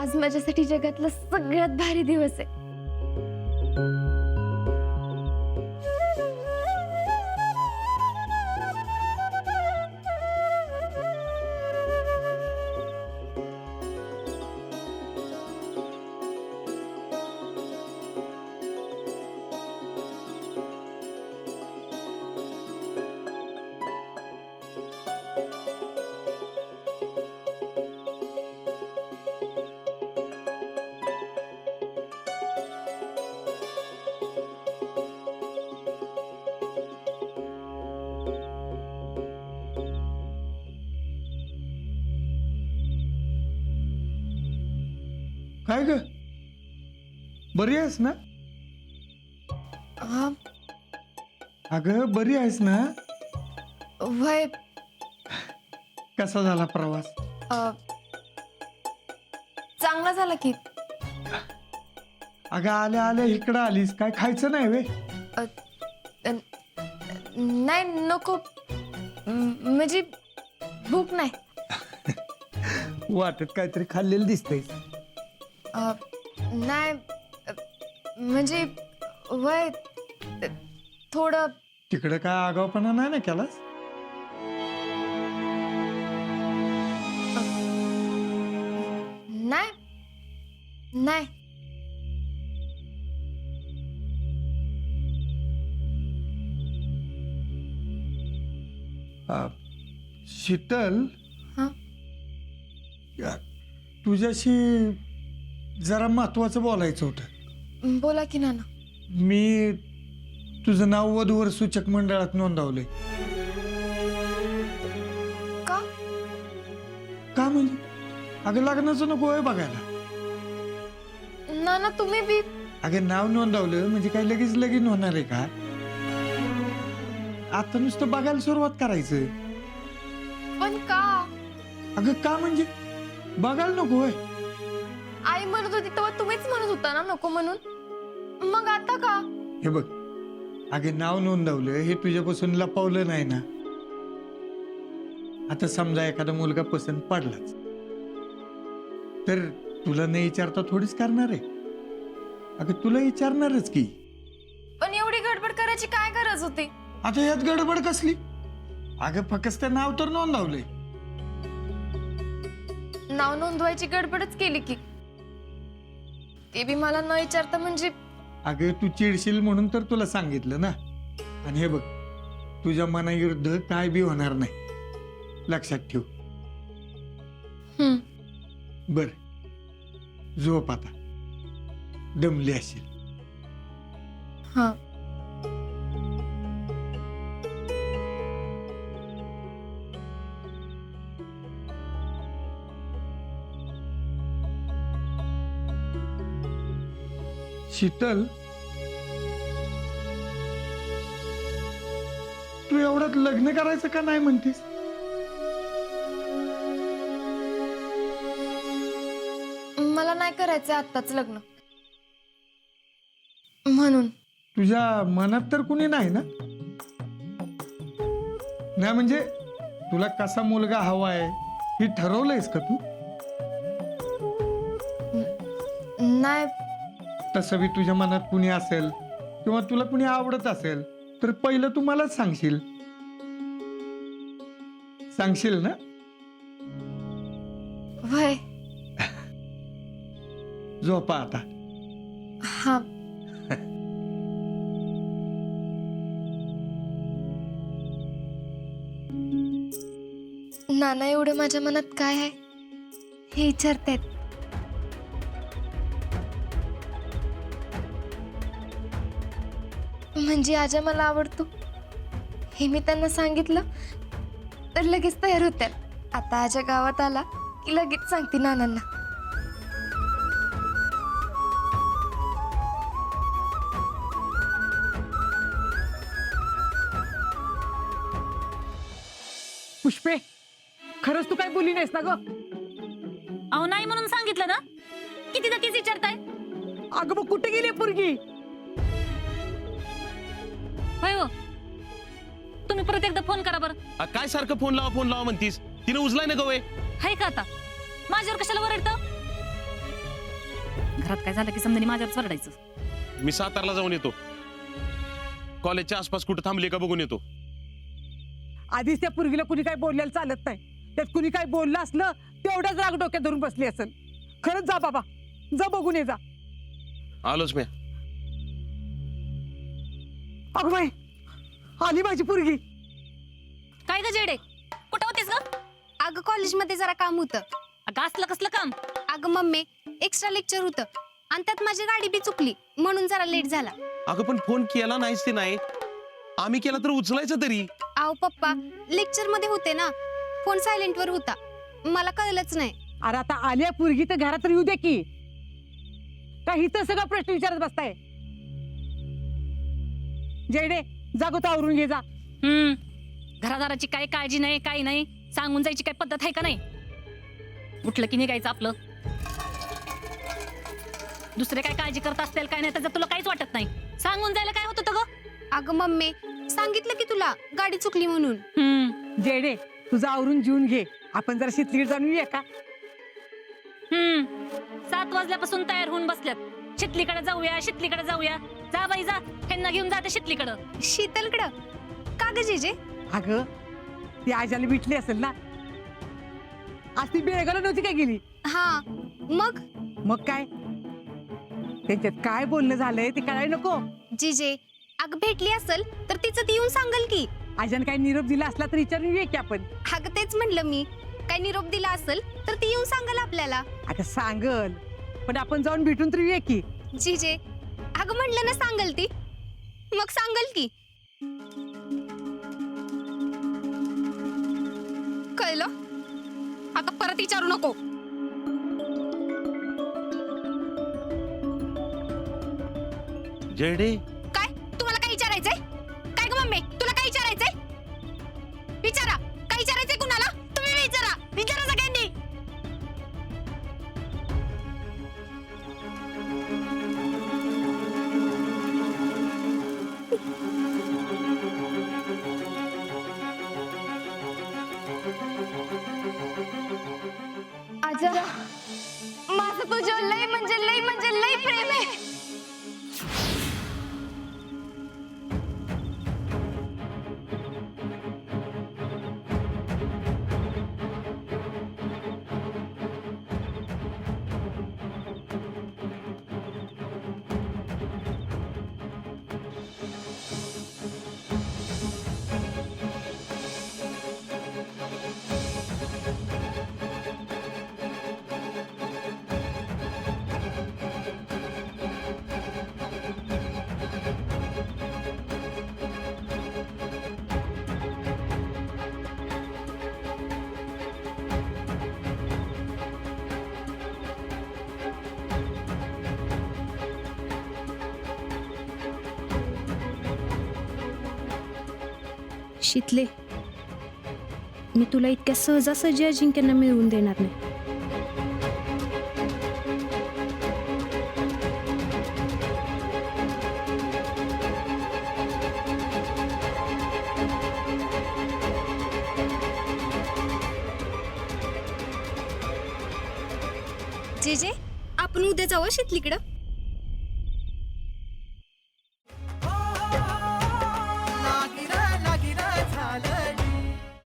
आज माझ्यासाठी जगातला सगळ्यात भारी दिवस आहे. काय ग, बरी आहेस ना? हा, अगं बरी आहेस ना? वय कसा झाला प्रवास? चांगला झाला की. अगं आल्या आल्या इकडं आलीस, काय खायचं नाही वे? नाही नको, म्हणजे भूक नाही. वाटत काहीतरी खाल्लेलं दिसतंय. नाही म्हणजे वय थोडं. तिकडं काय आगावपणा नाही ना केलास? नाही नाही. शीतल, हा, तुझ्याशी जरा महत्वाचं बोलायचं होतं. बोला की नाना. मी तुझं नाव वधूवर सूचक मंडळात नोंदवलंय. का? का म्हणजे? अगं लग्नाचं नको आहे बघायला. नाना तुम्ही बी. अगं नाव नोंदवलं म्हणजे काय लगेच लगीन होणार आहे का? आता नुसतं बघायला सुरुवात करायचं. पण का? अगं का म्हणजे बघायला नको होय? आई म्हणत होती तेव्हा तुम्हीच म्हणत होता ना नको म्हणून. मग आता का? हे बघ, अगे नाव नोंदवलं हे तुझ्यापासून लपवलं नाही ना. आता समजा एखादा मुलगा पसंत पडलाच तर तुला नाही विचारता थोडीच करणार आहे. अगं तुला विचारणारच की. पण एवढी गडबड करायची काय गरज होती? आता यात गडबड कसली? अगं फक्त ते नाव तर नोंदवलंय. नाव नोंदवायची गडबडच केली की. ते बी मला न विचारता म्हणजे. अगं तू चिडशील म्हणून तर तुला सांगितलं ना. आणि हे बघ, तुझ्या मनाविरुद्ध काय बी होणार नाही, लक्षात ठेव. बर, झोप आता, दमली असेल. हा. शीतल, तू एवढ्यात लग्न करायचं का नाही म्हणतेस? मला नाही करायचं आत्ताच लग्न म्हणून. तुझ्या मनात तर कुणी नाही ना? नाही म्हणजे तुला कसा मुलगा हवाय हे ठरवलंयस का तू? नाही. तसं बी तुझ्या मनात कुणी असेल किंवा तुला कुणी आवडत असेल तर पहिलं तू मलाच सांगशील. सांगशील ना? वय. झोपा आता. हा. नाना एवढं माझ्या मनात काय आहे हे विचारतायत. म्हणजे आजा मला आवडतो हे मी त्यांना सांगितलं तर लगेच तयार होत्या. आता आजा गावात आला की लगेच सांगते नानांना. पुष्पे, खरंच तू काय बोलली नाहीस ना ग? अहो नाही म्हणून सांगितलं ना. कितीदा तीच विचारताय? अगं मग कुठे गेली पोरगी? होय हो, तुम्ही परत एकदा फोन करा बरं. काय सारखं फोन लावा म्हणतीस? तिने उचलाय ना गवय. हाय का आता? माझ्यावर कशाला ओरडतं? घरात काय झालं की समजा माझ्यावर वरडायचं. मी सातारला जाऊन येतो. कॉलेजच्या आसपास कुठं थांबले का बघून येतो. आधीच त्या पोरगीला कुणी काय बोललेलं चालत नाही. त्यात कुणी काय बोललं असलं तेवढाच राग डोक्यात धरून बसली असेल. खरंच जा बाबा, जा बघून ये जा. आलोच मी. अगं बाई, आली माझी पोरगी. काय ग जेडे, कुठं होतीस ग? अगं कॉलेजमध्ये जरा काम होतं. अगं असलं कसलं काम? अगं मम्मी, एक्स्ट्रा लेक्चर होतं आणि त्यात माझी गाडी बी चुकली म्हणून जरा लेट झाला. अगं पण फोन केला नाहीस ते नाही. आम्ही केला तर उचलायचं तरी. आहो पप्पा, लेक्चर मध्ये होते ना, फोन सायलेंट वर होता, मला कळलंच नाही. अरे आता आल्या पोरगी तर घरात तर येऊ दे की. काही तर सगळा प्रश्न विचारत बसताय. जयडे, जागो तो आवरून घे जा. घरादाराची काय काळजी नाही, काय नाही, सांगून जायची काय पद्धत आहे का नाही? उठलं की निघायचं आपलं. दुसरे काय काळजी करत असतील काय नाही त्याचं तुला काहीच वाटत नाही. सांगून जायला काय होतं ग? अगं मम्मी, सांगितलं की तुला गाडी चुकली म्हणून. जयडे, तुझं आवरून जेवून घे. आपण जरा शितलीकडे जाऊन येऊया का? 7 वाजल्यापासून तयार होऊन बसल्यात. शितलीकडे जाऊया, शितलीकडे जाऊया. जा बाई जा, ह्यांना घेऊन जाते शितलीकडं. शीतलकडं का ग जेजे? अगं ती आजाला भेटली असेल ना. आज ती बेळगावला नव्हती काय गेली? हा, मग काय त्यांच्यात काय बोलणं झालंय ते कळायला नको. जीजे, अगं भेटली असेल तर तिचं ती येऊन सांगल की. आजाने काय निरोप दिला असला तर विचारून येऊया की आपण. अगं तेच म्हणलं मी, काय निरोप दिला असेल तर ती येऊन सांगल आपल्याला. आता सांगल, पण आपण जाऊन भेटून तर येऊया की. जीजे, अगं म्हणलं ना सांगल ती, मग सांगल की. कळलं? आता परत विचारू नको. जयडे, काय तुम्हाला काय विचारायचंय? काय ग मम्मी, तुला काय विचारायचंय? विचारा, काय विचारायचंय कुणाला? तुम्ही विचारा, विचारा सगळ्यांनी. आजा, माझं तुझ्यावर लय म्हणजे लय प्रेम आहे. शीतले, मी तुला इतक्या सहजासहजी अजिंक्यांना मिळवून देणार नाही. जे आपण उद्या जाऊ शितलीकडं.